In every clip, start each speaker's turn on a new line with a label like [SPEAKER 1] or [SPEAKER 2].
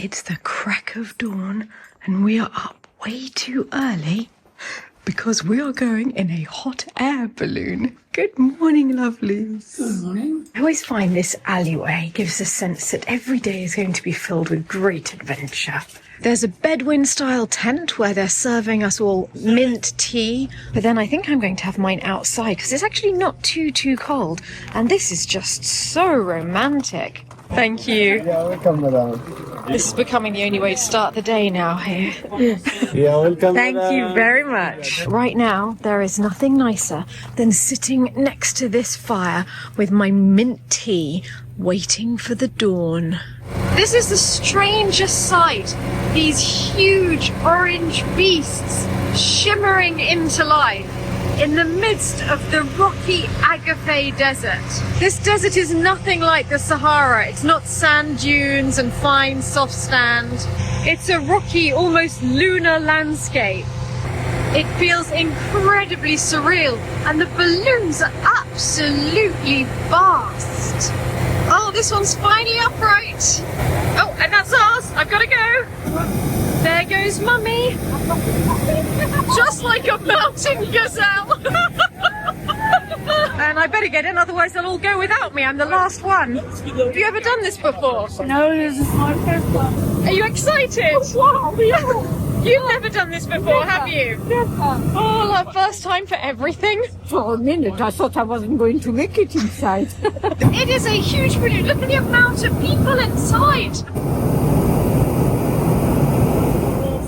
[SPEAKER 1] It's the crack of dawn and we are up way too early because we are going in a hot air balloon. Good morning, lovelies.
[SPEAKER 2] Good morning.
[SPEAKER 1] I always find this alleyway gives a sense that every day is going to be filled with great adventure. There's a Bedouin-style tent where they're serving us all mint tea, but then I think I'm going to have mine outside because it's actually not too cold, and this is just so romantic. Thank you.
[SPEAKER 3] Yeah, welcome, madam.
[SPEAKER 1] This is becoming the only way to start the day now here.
[SPEAKER 3] Yeah, welcome.
[SPEAKER 1] Thank you very much. Right now, there is nothing nicer than sitting next to this fire with my mint tea, waiting for the dawn. This is the strangest sight. These huge orange beasts shimmering into life in the midst of the rocky Agafay desert. This desert is nothing like the Sahara. It's not sand dunes and fine soft sand. It's a rocky, almost lunar landscape. It feels incredibly surreal, and the balloons are absolutely vast. Oh, this one's finally upright. Oh, and that's ours. I've got to go. There goes Mummy. Just like a mountain gazelle. And I better get in, otherwise they'll all go without me. I'm the last one. Have you ever done this before?
[SPEAKER 2] No, this is my first one.
[SPEAKER 1] Are you excited?
[SPEAKER 2] Wow, yeah.
[SPEAKER 1] You've never done this before, have you?
[SPEAKER 2] Never.
[SPEAKER 1] Oh, our first time for everything.
[SPEAKER 2] For a minute, I thought I wasn't going to make it inside.
[SPEAKER 1] It is a huge balloon. Look at the amount of people inside.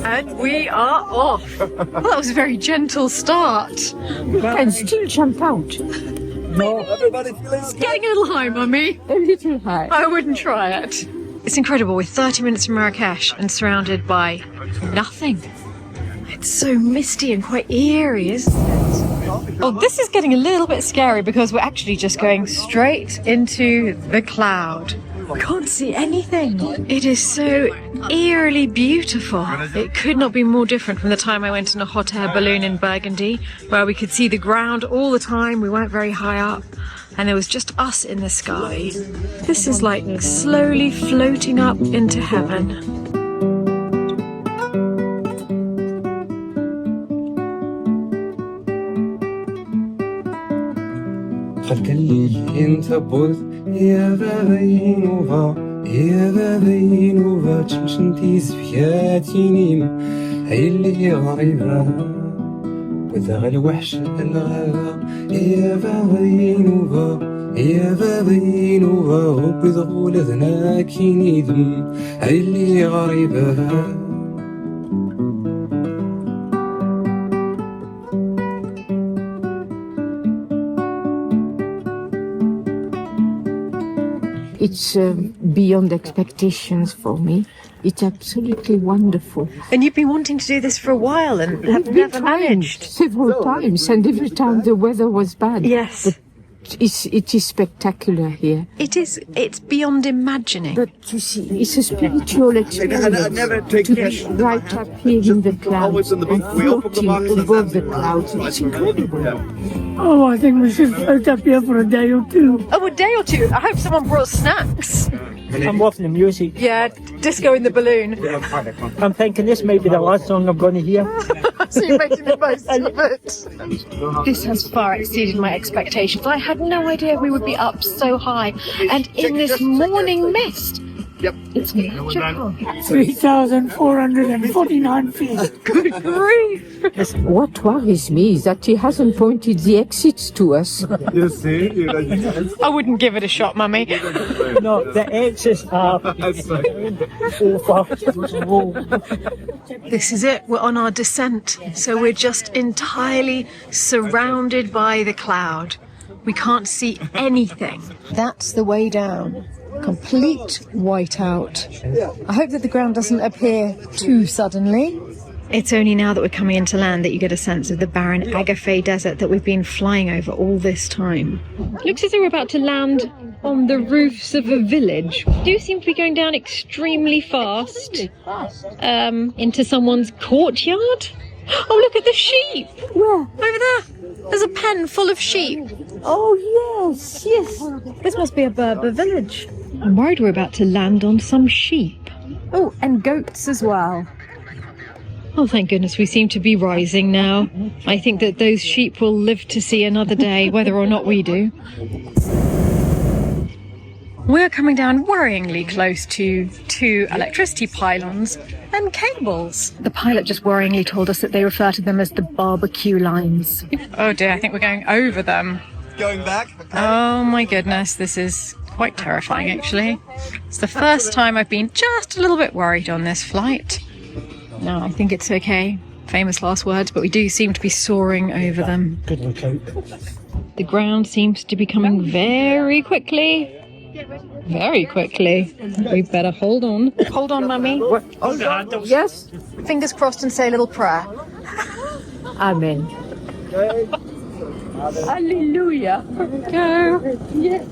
[SPEAKER 1] And we are off. Well, that was a very gentle start.
[SPEAKER 2] You can still jump out.
[SPEAKER 3] No, everybody feeling
[SPEAKER 1] It's getting a little high, Mummy.
[SPEAKER 2] A little high.
[SPEAKER 1] I wouldn't try it. It's incredible. We're 30 minutes from Marrakesh and surrounded by nothing. It's so misty and quite eerie, isn't it? Well, this is getting a little bit scary because we're actually just going straight into the cloud. We can't see anything. It is so eerily beautiful. It could not be more different from the time I went in a hot air balloon in Burgundy, where we could see the ground all the time. We weren't very high up, and there was just us in the sky. This is like slowly floating up into heaven.
[SPEAKER 4] يا بابي نوفا تمشنتيز فياتي نيم هاي اللي غريبة وذا الوحش الغابة يا بابي نوفا وبيض غولدنا كي نيدم هاي اللي غريبة.
[SPEAKER 2] It's beyond expectations for me. It's absolutely wonderful.
[SPEAKER 1] And you've been wanting to do this for a while and have never managed.
[SPEAKER 2] Several times, and every time the weather was bad.
[SPEAKER 1] Yes.
[SPEAKER 2] But it is spectacular here.
[SPEAKER 1] It's beyond imagining.
[SPEAKER 2] But you see, it's a spiritual experience to be right up here in the clouds and floating above the clouds. It's incredible.
[SPEAKER 5] Oh, I think we should float up here for a day or two.
[SPEAKER 1] Oh, a day or two. I hope someone brought snacks.
[SPEAKER 5] I'm watching the music.
[SPEAKER 1] Yeah, disco in the balloon.
[SPEAKER 5] I'm thinking this may be the last song I'm going to hear.
[SPEAKER 1] So you're making the most of it. This has far exceeded my expectations. I had no idea we would be up so high and in this morning mist.
[SPEAKER 3] Yep.
[SPEAKER 1] It's magical.
[SPEAKER 5] 3,449 feet.
[SPEAKER 1] Good grief.
[SPEAKER 2] What worries me is that he hasn't pointed the exits to us.
[SPEAKER 3] You see?
[SPEAKER 1] I wouldn't give it a shot, Mummy.
[SPEAKER 5] No, the exits are over.
[SPEAKER 1] This is it. We're on our descent. So we're just entirely surrounded by the cloud. We can't see anything. That's the way down. Complete whiteout. I hope that the ground doesn't appear too suddenly. It's only now that we're coming into land that you get a sense of the barren Agafay desert that we've been flying over all this time. Looks as though we're about to land on the roofs of a village. Do seem to be going down extremely fast. Into someone's courtyard. Oh, look at the sheep.
[SPEAKER 2] Where?
[SPEAKER 1] Over there. There's a pen full of sheep.
[SPEAKER 2] Oh, yes.
[SPEAKER 1] This must be a Berber village. I'm worried we're about to land on some sheep. Oh, and goats as well. Oh, thank goodness we seem to be rising now. I think that those sheep will live to see another day, whether or not we do. We're coming down worryingly close to 2 electricity pylons and cables. The pilot just worryingly told us that they refer to them as the barbecue lines. Oh dear, I think we're going over them.
[SPEAKER 3] Going back? Okay.
[SPEAKER 1] Oh my goodness, this is quite terrifying actually. It's the first time I've been just a little bit worried on this flight. No, I think it's okay. Famous last words, but we do seem to be soaring over them.
[SPEAKER 3] Good look out.
[SPEAKER 1] The ground seems to be coming very quickly. Very quickly. We better hold on. Hold on, Mummy.
[SPEAKER 5] Hold on.
[SPEAKER 2] Yes.
[SPEAKER 1] Fingers crossed and say a little prayer.
[SPEAKER 2] Amen. Hallelujah.
[SPEAKER 1] Go.
[SPEAKER 2] Yes.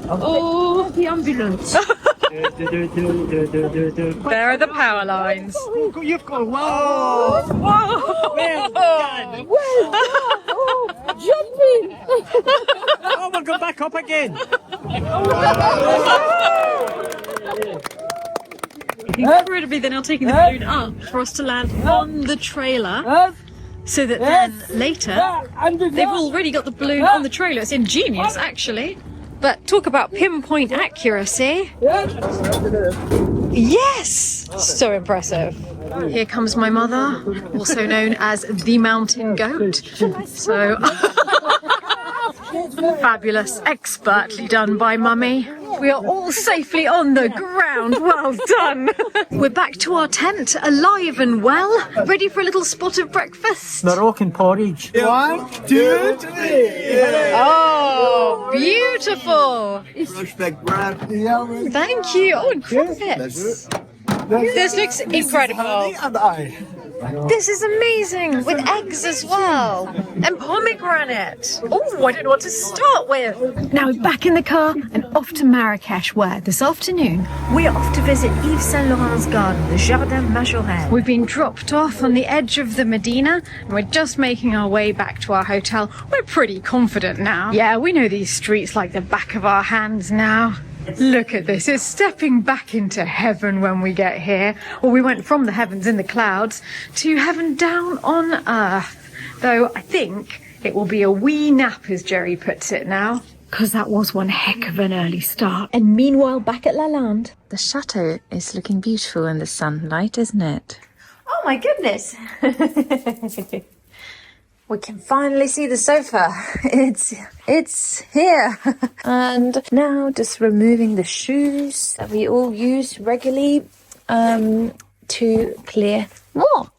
[SPEAKER 1] Oh,
[SPEAKER 2] The ambulance.
[SPEAKER 1] there are the power lines.
[SPEAKER 3] You've got wow!
[SPEAKER 1] Whoa!
[SPEAKER 3] Well done!
[SPEAKER 2] Oh, jumping.
[SPEAKER 3] Oh, we'll go back up again.
[SPEAKER 1] Incredibly, they're now taking the balloon up for us to land on the trailer, so that then later they've already got the balloon on the trailer. It's ingenious, actually. But talk about pinpoint accuracy. Yes! So impressive. Here comes my mother, also known as the mountain goat. So fabulous, expertly done by Mummy. We are all safely on the ground. Well done. We're back to our tent, alive and well, ready for a little spot of breakfast.
[SPEAKER 3] Moroccan porridge. 1, 2, 3.
[SPEAKER 1] Oh, beautiful.
[SPEAKER 3] Respect,
[SPEAKER 1] Thank you. Oh, and crumpets. This looks incredible.
[SPEAKER 3] And I.
[SPEAKER 1] This is amazing, with eggs as well, and pomegranate. Oh, I don't know what to start with. Now we're back in the car and off to Marrakesh, where this afternoon we're off to visit Yves Saint Laurent's garden, the Jardin Majorelle. We've been dropped off on the edge of the Medina, and we're just making our way back to our hotel. We're pretty confident now. Yeah, we know these streets like the back of our hands now. Look at this, it's stepping back into heaven when we get here. Well, we went from the heavens in the clouds to heaven down on earth. Though I think it will be a wee nap, as Jerry puts it now. Because that was one heck of an early start. And meanwhile, back at Lalande,
[SPEAKER 6] The chateau is looking beautiful in the sunlight, isn't it?
[SPEAKER 1] oh my goodness. We can finally see the sofa. It's here.
[SPEAKER 6] And now just removing the shoes that we all use regularly to clear more.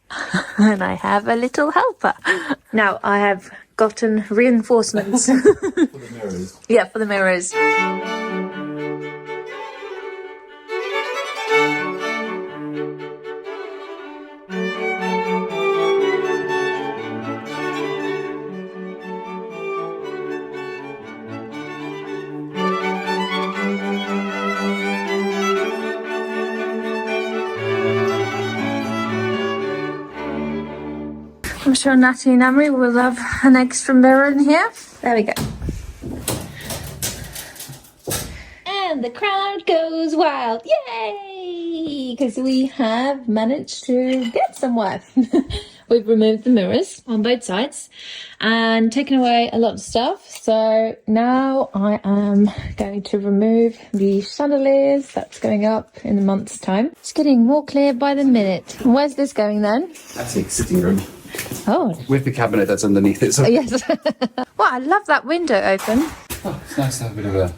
[SPEAKER 6] And I have a little helper. Now I have gotten reinforcements. For the mirrors. Yeah, for the mirrors. I'm sure Natty and Amory will love an extra mirror in here. There we go. And the crowd goes wild. Yay! Because we have managed to get somewhere. We've removed the mirrors on both sides and taken away a lot of stuff. So now I am going to remove the chandeliers. That's going up in a month's time. It's getting more clear by the minute. Where's this going then?
[SPEAKER 4] That's the sitting room.
[SPEAKER 6] Oh.
[SPEAKER 4] With the cabinet that's underneath it. So
[SPEAKER 6] Yes. Well, I love that window open.
[SPEAKER 4] oh, it's nice to have a bit of a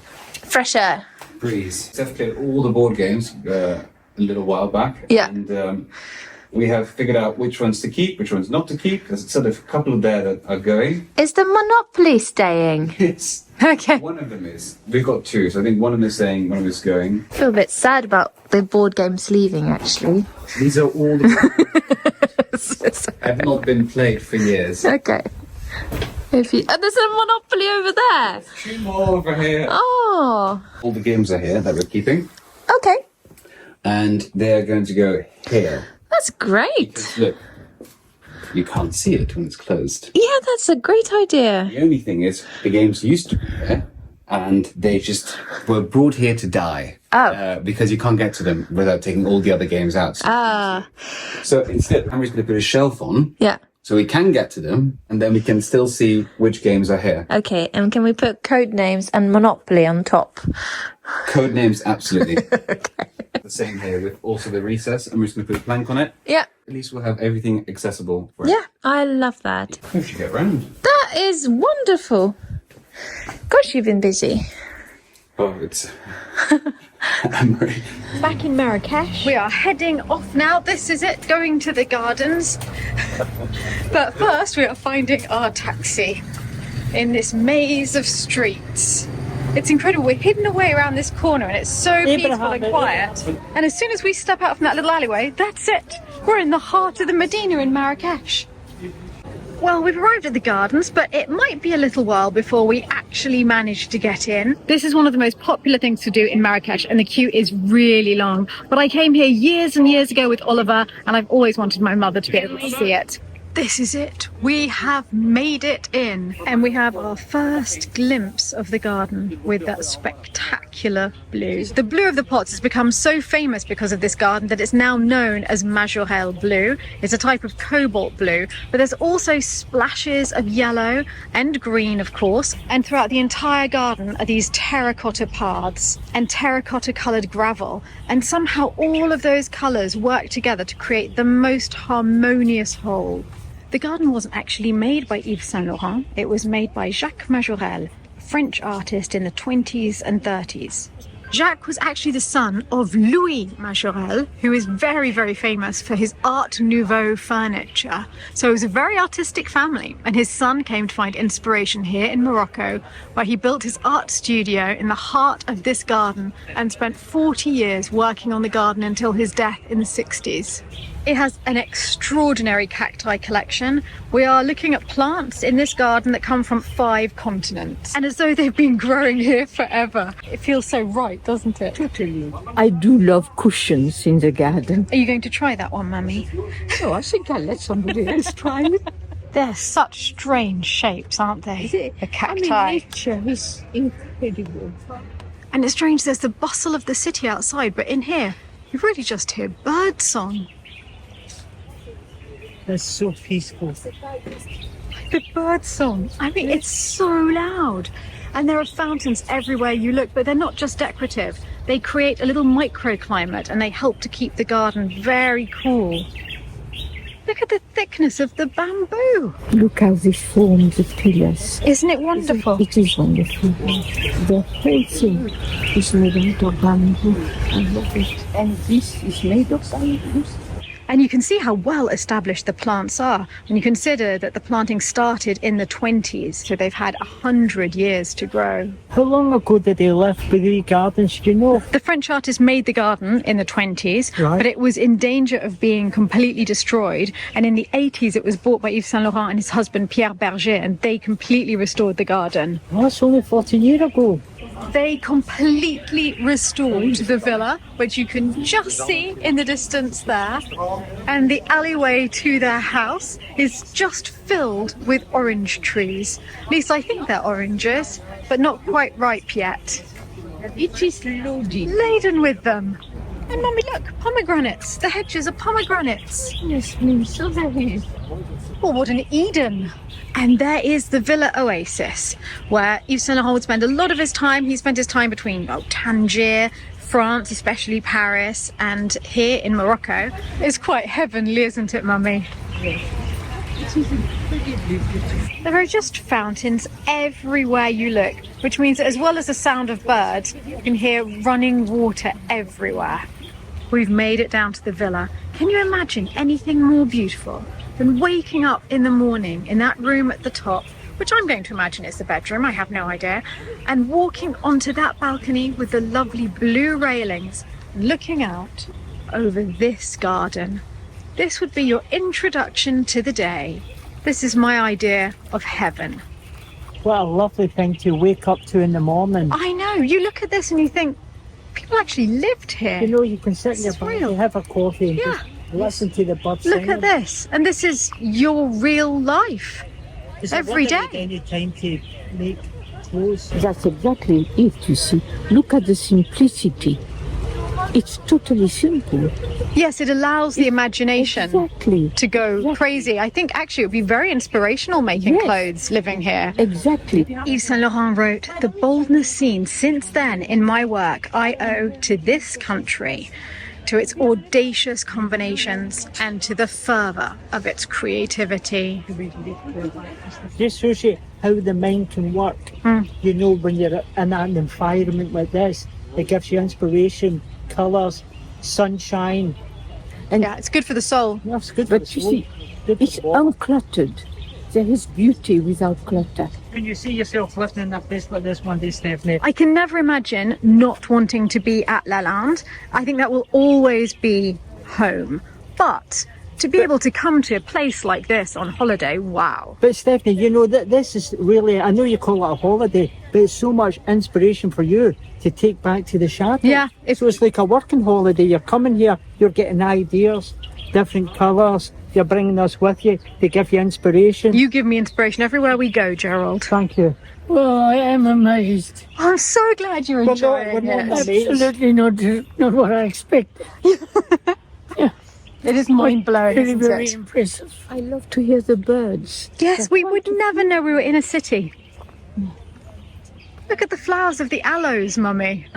[SPEAKER 6] Fresh air.
[SPEAKER 4] breeze. I've cleared all the board games a little while back.
[SPEAKER 6] Yeah.
[SPEAKER 4] And we have figured out which ones to keep, which ones not to keep. There's sort of a couple of there that are going.
[SPEAKER 6] Is the Monopoly staying?
[SPEAKER 4] Yes.
[SPEAKER 6] Okay.
[SPEAKER 4] One of them is. We've got two, so I think one of them is staying, one of them is going.
[SPEAKER 6] I feel a bit sad about the board games leaving, actually.
[SPEAKER 4] These are all the have not been played for years.
[SPEAKER 6] Okay. If you, there's a Monopoly over there.
[SPEAKER 4] Two more over here.
[SPEAKER 6] Oh.
[SPEAKER 4] All the games are here that we're keeping.
[SPEAKER 6] Okay.
[SPEAKER 4] And they're going to go here.
[SPEAKER 6] That's great.
[SPEAKER 4] Look, you can't see it when it's closed.
[SPEAKER 6] Yeah, that's a great idea.
[SPEAKER 4] The only thing is, the games used to be there, and they just were brought here to die. Because you can't get to them without taking all the other games out. So instead, Henry's going to put a shelf on.
[SPEAKER 6] Yeah.
[SPEAKER 4] So we can get to them, and then we can still see which games are here.
[SPEAKER 6] Okay, and can we put code names and Monopoly on top?
[SPEAKER 4] Code names, absolutely. Okay. The same here with also the recess. I'm just going to put a plank on it.
[SPEAKER 6] Yeah.
[SPEAKER 4] At least we'll have everything accessible for
[SPEAKER 6] Yeah, I love that.
[SPEAKER 4] We should get round.
[SPEAKER 6] That is wonderful. Gosh, you've been busy.
[SPEAKER 4] Oh, it's... Anne-Marie.
[SPEAKER 1] Back in Marrakesh. We are heading off now. This is it, going to the gardens. But first we are finding our taxi in this maze of streets. It's incredible. We're hidden away around this corner and it's so peaceful and quiet. And as soon as we step out from that little alleyway, that's it. We're in the heart of the Medina in Marrakesh. Well, we've arrived at the gardens, but it might be a little while before we actually manage to get in. This is one of the most popular things to do in Marrakesh, and the queue is really long. But I came here years and years ago with Oliver, and I've always wanted my mother to be able to see it. This is it. We have made it in. And we have our first glimpse of the garden with that spectacular blue. The blue of the pots has become so famous because of this garden that it's now known as Majorelle blue. It's a type of cobalt blue, but there's also splashes of yellow and green, of course. And throughout the entire garden are these terracotta paths and terracotta coloured gravel. And somehow all of those colours work together to create the most harmonious whole. The garden wasn't actually made by Yves Saint Laurent, it was made by Jacques Majorelle, a French artist in the 20s and 30s. Jacques was actually the son of Louis Majorelle, who is very, very famous for his Art Nouveau furniture. So it was a very artistic family, and his son came to find inspiration here in Morocco, where he built his art studio in the heart of this garden and spent 40 years working on the garden until his death in the 60s. It has an extraordinary cacti collection. We are looking at plants in this garden that come from 5 continents. And as though they've been growing here forever. It feels so right, doesn't it?
[SPEAKER 2] Totally. I do love cushions in the garden.
[SPEAKER 1] Are you going to try that one, Mummy?
[SPEAKER 2] Oh, I think I'll let somebody else try it.
[SPEAKER 1] They're such strange shapes, aren't they? The cacti.
[SPEAKER 2] I mean, nature is incredible.
[SPEAKER 1] And it's strange, there's the bustle of the city outside, but in here, you really just hear bird song.
[SPEAKER 3] That's so peaceful.
[SPEAKER 1] The bird song. I mean, it's so loud. And there are fountains everywhere you look, but they're not just decorative. They create a little microclimate and they help to keep the garden very cool. Look at the thickness of the bamboo.
[SPEAKER 2] Look how they form the pillars.
[SPEAKER 1] Isn't it wonderful?
[SPEAKER 2] It is wonderful. The whole thing is made out of bamboo. I love it. And this is made of bamboo.
[SPEAKER 1] And you can see how well established the plants are when you consider that the planting started in the 20s, so they've had 100 years to grow.
[SPEAKER 3] How long ago did they live with the gardens, do you know?
[SPEAKER 1] The French artist made the garden in the 20s,
[SPEAKER 3] Right.
[SPEAKER 1] but it was in danger of being completely destroyed. And in the 80s, it was bought by Yves Saint Laurent and his husband Pierre Berger, and they completely restored the garden.
[SPEAKER 3] Oh, that's only 14 years ago.
[SPEAKER 1] They completely restored the villa, which you can just see in the distance there. And the alleyway to their house is just filled with orange trees. At least I think they're oranges, but not quite ripe yet.
[SPEAKER 2] It is loaded.
[SPEAKER 1] Laden with them. And Mummy, look, pomegranates. The hedges are pomegranates.
[SPEAKER 2] Yes, please, so there is.
[SPEAKER 1] Oh, what an Eden. And there is the Villa Oasis, where Yves Saint Laurent would spend a lot of his time. He spent his time between Tangier, France, especially Paris, and here in Morocco. It's quite heavenly, isn't it, Mummy?
[SPEAKER 2] Yes. It is incredibly beautiful.
[SPEAKER 1] There are just fountains everywhere you look, which means that as well as the sound of birds, you can hear running water everywhere. We've made it down to the villa. Can you imagine anything more beautiful than waking up in the morning in that room at the top, which I'm going to imagine is the bedroom, I have no idea, and walking onto that balcony with the lovely blue railings, looking out over this garden. This would be your introduction to the day. This is my idea of heaven.
[SPEAKER 3] What a lovely thing to wake up to in the morning.
[SPEAKER 1] I know, you look at this and you think, people actually lived here.
[SPEAKER 3] You know, you can sit in your
[SPEAKER 1] It's
[SPEAKER 3] bath,
[SPEAKER 1] real.
[SPEAKER 3] you have a coffee and
[SPEAKER 1] Yeah.
[SPEAKER 3] just listen to the birds
[SPEAKER 1] Look
[SPEAKER 3] singing.
[SPEAKER 1] at this, and this is your real life.
[SPEAKER 3] Is it
[SPEAKER 1] every
[SPEAKER 3] whether you
[SPEAKER 1] day.
[SPEAKER 3] get any time to make clothes.
[SPEAKER 2] That's exactly it, you see. Look at the simplicity. It's totally simple.
[SPEAKER 1] Yes, it allows the imagination
[SPEAKER 2] Exactly.
[SPEAKER 1] to go crazy. I think actually it would be very inspirational making
[SPEAKER 2] Yes.
[SPEAKER 1] clothes living here.
[SPEAKER 2] Exactly.
[SPEAKER 1] Yves Saint Laurent wrote, "The boldness seen since then in my work I owe to this country, to its audacious combinations and to the fervour of its creativity."
[SPEAKER 3] Just shows you how the mind can work. You know, when you're in an environment like this, it gives you inspiration, colours, sunshine.
[SPEAKER 2] And
[SPEAKER 1] Yeah, it's good for the soul.
[SPEAKER 3] That's good for
[SPEAKER 2] but
[SPEAKER 3] the
[SPEAKER 2] you
[SPEAKER 3] soul.
[SPEAKER 2] see,
[SPEAKER 3] Good for
[SPEAKER 2] it's
[SPEAKER 3] the body.
[SPEAKER 2] uncluttered. There is beauty without clutter.
[SPEAKER 3] Can you see yourself living in a place like this one day, Stephanie?
[SPEAKER 1] I can never imagine not wanting to be at Lalande. I think that will always be home. But to be able to come to a place like this on holiday, wow.
[SPEAKER 3] But Stephanie, you know, that this is really, I know you call it a holiday, but it's so much inspiration for you to take back to the chateau.
[SPEAKER 1] Yeah,
[SPEAKER 3] So it's like a working holiday. You're coming here, you're getting ideas, different colours, you're bringing us with you to give you inspiration.
[SPEAKER 1] You give me inspiration everywhere we go, Gerald.
[SPEAKER 3] Thank you.
[SPEAKER 5] Well, I am amazed.
[SPEAKER 1] I'm so glad you're
[SPEAKER 3] We're
[SPEAKER 1] enjoying
[SPEAKER 3] not
[SPEAKER 1] it.
[SPEAKER 3] amazed.
[SPEAKER 5] Absolutely not what I expected.
[SPEAKER 1] It is mind-blowing,
[SPEAKER 5] Very,
[SPEAKER 1] isn't
[SPEAKER 5] very
[SPEAKER 1] it?
[SPEAKER 5] impressive.
[SPEAKER 2] I love to hear the birds.
[SPEAKER 1] Yes, we would never know we were in a city. Look at the flowers of the aloes, Mummy.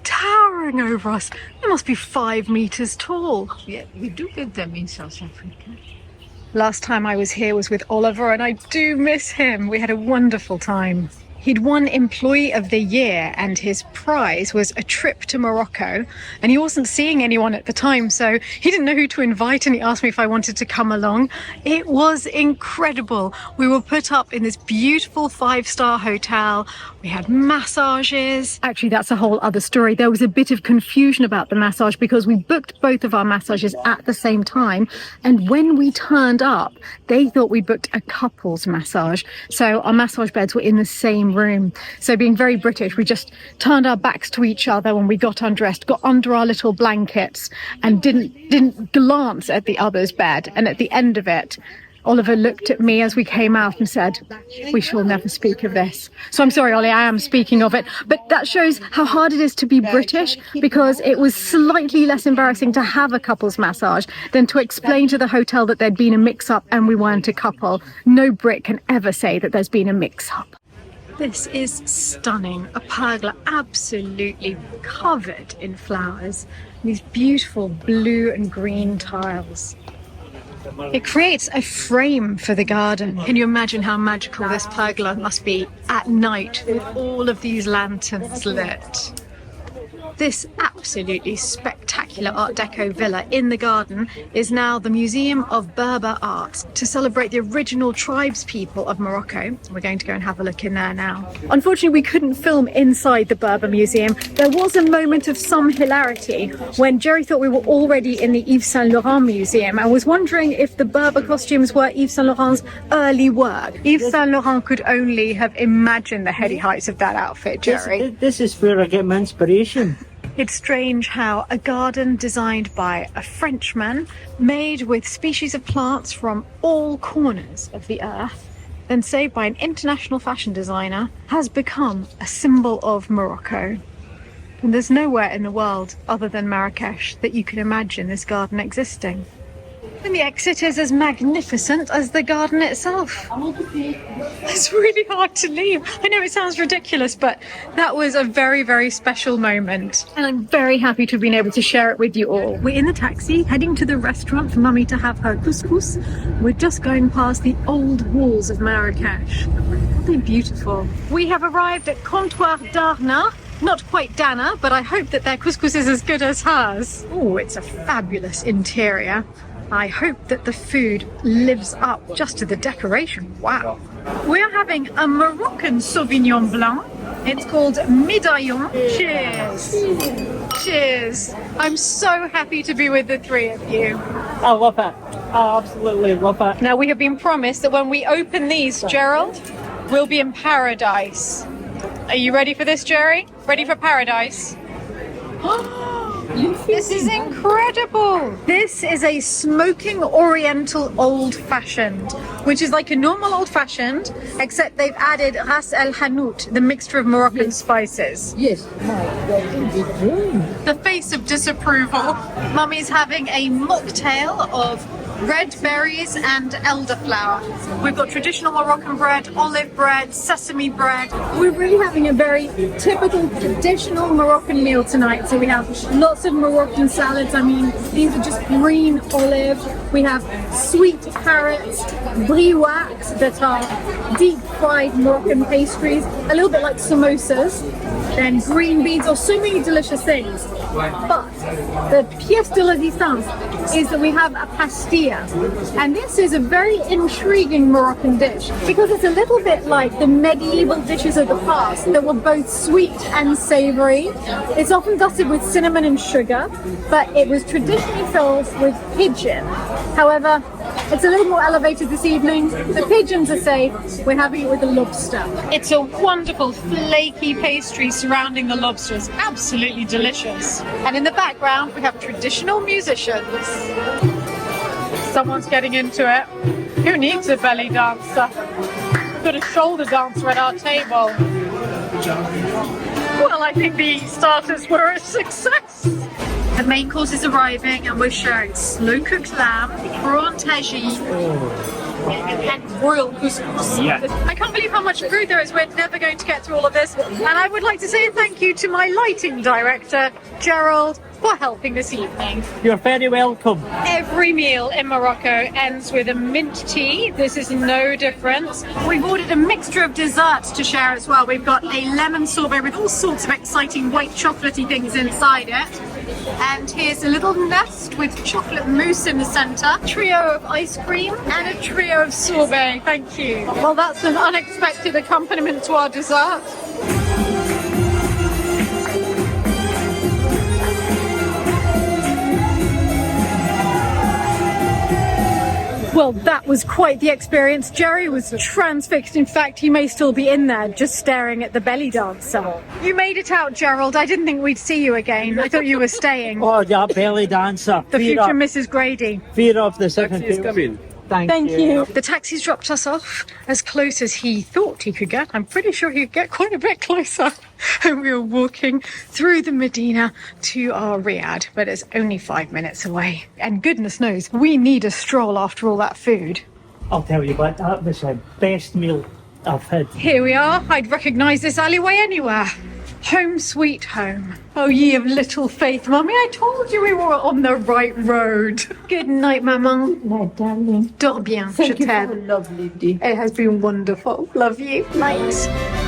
[SPEAKER 1] Towering over us. They must be 5 meters tall.
[SPEAKER 2] Yeah, we do get them in South Africa.
[SPEAKER 1] Last time I was here was with Oliver, and I do miss him. We had a wonderful time. He'd won Employee of the Year, and his prize was a trip to Morocco, and he wasn't seeing anyone at the time, so he didn't know who to invite, and he asked me if I wanted to come along. It was incredible. We were put up in this beautiful 5-star hotel. We had massages. Actually, that's a whole other story. There was a bit of confusion about the massage because we booked both of our massages at the same time, and when we turned up, they thought we booked a couple's massage, so our massage beds were in the same room. So being very British, we just turned our backs to each other when we got undressed, got under our little blankets, and didn't glance at the other's bed. And at the end of it, Oliver looked at me as we came out and said, "We shall never speak of this." So I'm sorry, Ollie, I am speaking of it, but that shows how hard it is to be British, because it was slightly less embarrassing to have a couple's massage than to explain to the hotel that there'd been a mix-up and we weren't a couple. No Brit can ever say that there's been a mix-up. This is stunning. A pergola absolutely covered in flowers. These beautiful blue and green tiles. It creates a frame for the garden. Can you imagine how magical this pergola must be at night with all of these lanterns lit? This absolutely spectacular Art Deco villa in the garden is now the Museum of Berber Art to celebrate the original tribespeople of Morocco. We're going to go and have a look in there now. Unfortunately, we couldn't film inside the Berber Museum. There was a moment of some hilarity when Jerry thought we were already in the Yves Saint Laurent Museum and was wondering if the Berber costumes were Yves Saint Laurent's early work. Yves Saint Laurent could only have imagined the heady heights of that outfit, Jerry.
[SPEAKER 3] This is where I get my inspiration.
[SPEAKER 1] It's strange how a garden designed by a Frenchman, made with species of plants from all corners of the earth, then saved by an international fashion designer, has become a symbol of Morocco. And there's nowhere in the world other than Marrakesh that you can imagine this garden existing. And the exit is as magnificent as the garden itself. It's really hard to leave. I know it sounds ridiculous, but that was a very, very special moment. And I'm very happy to have been able to share it with you all. We're in the taxi, heading to the restaurant for Mummy to have her couscous. We're just going past the old walls of Marrakesh. Aren't they beautiful? We have arrived at Comptoir d'Arna. Not quite Dana, but I hope that their couscous is as good as hers. Oh, it's a fabulous interior. I hope that the food lives up just to the decoration. Wow. We're having a Moroccan Sauvignon Blanc. It's called Médaillon. Cheers. Cheers. I'm so happy to be with the three of you.
[SPEAKER 3] I love it. I absolutely love it.
[SPEAKER 1] Now, we have been promised that when we open these, Gerald, we'll be in paradise. Are you ready for this, Jerry? Ready for paradise? This is incredible. Oh, this is a smoking oriental old-fashioned, which is like a normal old-fashioned, except they've added ras el hanout, the mixture of Moroccan spices.
[SPEAKER 2] Yes.
[SPEAKER 1] The face of disapproval. Mummy's having a mocktail of red berries and elderflower. We've got traditional Moroccan bread, olive bread, sesame bread. We're really having a very typical traditional Moroccan meal tonight. So we have lots of Moroccan salads. I mean, these are just green olive. We have sweet carrots, briouacs that are deep fried Moroccan pastries, a little bit like samosas, then green beans, or so many delicious things. But the pièce de résistance is that we have a pastilla, and this is a very intriguing Moroccan dish because it's a little bit like the medieval dishes of the past that were both sweet and savory. It's often dusted with cinnamon and sugar, but it was traditionally filled with pigeon. However, it's a little more elevated this evening. The pigeons are safe. We're having it with the lobster. It's a wonderful flaky pastry surrounding the lobster. It's absolutely delicious. And in the background, we have traditional musicians. Someone's getting into it. Who needs a belly dancer? We've got a shoulder dancer at our table. Well, I think the starters were a success. The main course is arriving and we're sharing slow-cooked lamb, prawn tagine, and royal couscous.
[SPEAKER 3] Yeah.
[SPEAKER 1] I can't believe how much food there is. We're never going to get through all of this. And I would like to say thank you to my lighting director, Gerald, for helping this evening.
[SPEAKER 3] You're very welcome.
[SPEAKER 1] Every meal in Morocco ends with a mint tea. This is no different. We've ordered a mixture of desserts to share as well. We've got a lemon sorbet with all sorts of exciting white chocolatey things inside it. And here's a little nest with chocolate mousse in the center, a trio of ice cream, and a trio of sorbet. Thank you. Well, that's an unexpected accompaniment to our dessert. Well, that was quite the experience. Jerry was transfixed. In fact, he may still be in there just staring at the belly dancer. You made it out, Gerald. I didn't think we'd see you again. I thought you were staying.
[SPEAKER 3] Oh, that belly dancer.
[SPEAKER 1] The future Mrs. Grady.
[SPEAKER 3] Fear of the second coming. Thank you.
[SPEAKER 1] The taxi's dropped us off as close as he thought he could get. I'm pretty sure he'd get quite a bit closer. And we were walking through the Medina to our riad, but it's only 5 minutes away. And goodness knows, we need a stroll after all that food.
[SPEAKER 3] I'll tell you what, that was the best meal I've had.
[SPEAKER 1] Here we are. I'd recognise this alleyway anywhere. Home sweet home. Oh, ye of little faith, Mummy. I told you we were on the right road. Good night, Maman.
[SPEAKER 2] Good night, darling.
[SPEAKER 1] Dors bien, je
[SPEAKER 2] Thank you for a
[SPEAKER 1] t'aime.
[SPEAKER 2] lovely day.
[SPEAKER 1] It has been wonderful. Love you. Night.